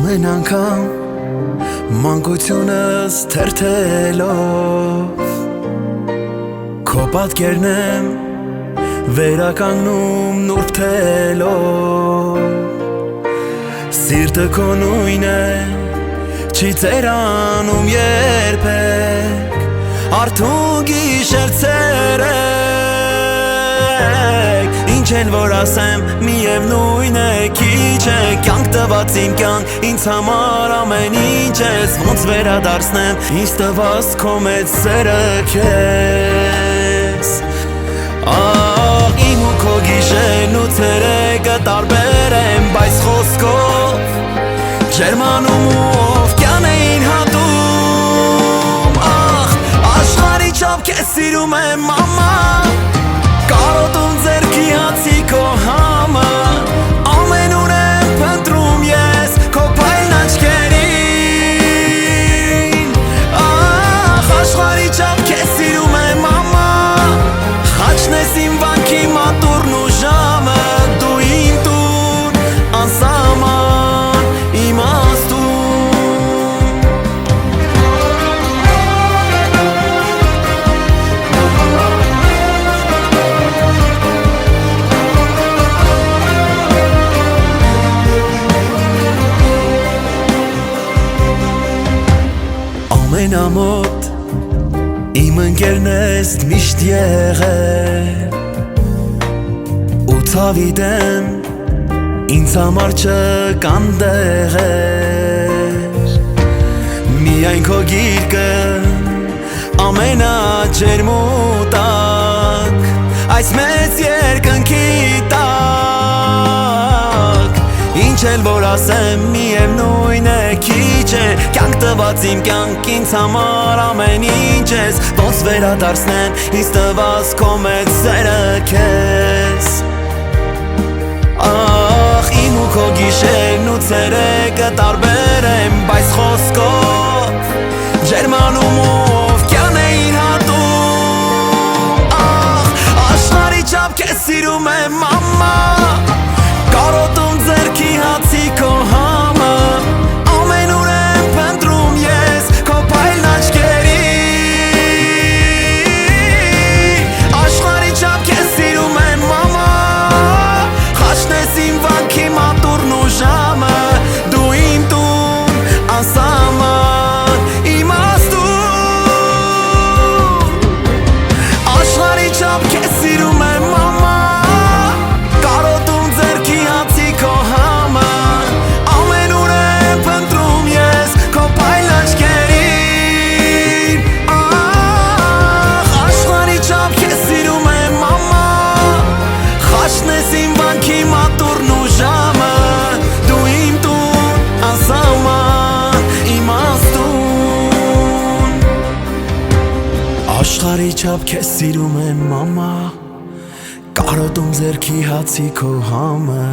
Ամեն անգամ մանկությունս թերթելով քո պատկերն եմ վերականգնում նուրբ թելով Սիրտը քո նույն է չի ծերանում երբեք Արթուն գիշեր ցերեկ Ինչ են որ ասեմ միևնույն է քիչ է Կյանք տված իմ կյանք ինձ համար ամեն ինչ ես Ոնց վերադարձնեմ ինձ տված քո մեծ սերը քեզ Իմ ու քո գիշերն ու ցերեկը տարբեր են Բայց խոսքով ջերմանում ու օվկիան էին հատում Աշխարհի չափ քեզ սիրում եմ մամա Կարոտում ձեռքի հացի քո համը Ամենուր եմ փնտրում ես քո փայլն աչքերին Աշխարհի չափ քեզ սիրում եմ մամա Խաչն ես իմ վանքի մատուրն ու ժամը Դու իմ տուն անսահման իմաստուն Ամենամոտ իմ ընկերն ես միշտ եղել Ու ցավի դեմ ինձ համար չկան դեղեր Միայն քո գիրկը ամենաջերմ ու տաք Այս մեծ երկնքի տակ Ինչ էլ որ ասեմ միևնույն է քիչ է Կյանք տված իմ կյանք ինձ համար ամեն ինչ ես Ոնց վերադարձնեմ ինձ տված քո մեծ սերը քեզ Իմ ու քո գիշերն ու ցերեկը տարբեր են Բայց խոսքով ջերմանում ու օվկիան էին հատում Աշխարհի չափ քեզ սիրում եմ մամա Կարոտում ձեռքի հացի քո համը Ամենուր եմ փնտրում ես քո փայլն աչքերին Աշխարհի չափ քեզ սիրում եմ մամա Խաչն ես իմ վանքի մատուրն ու ժամը Դու իմ տուն անսահման իմաստուն Աշխարհի չափ քեզ սիրում եմ մամա Աշխարհի չափ քեզ սիրում եմ մամա Կարոտում ձեռքի հացի քո համը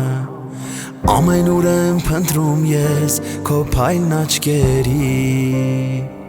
Ամենուր եմ փնտրում ես քո փայլն աչքերին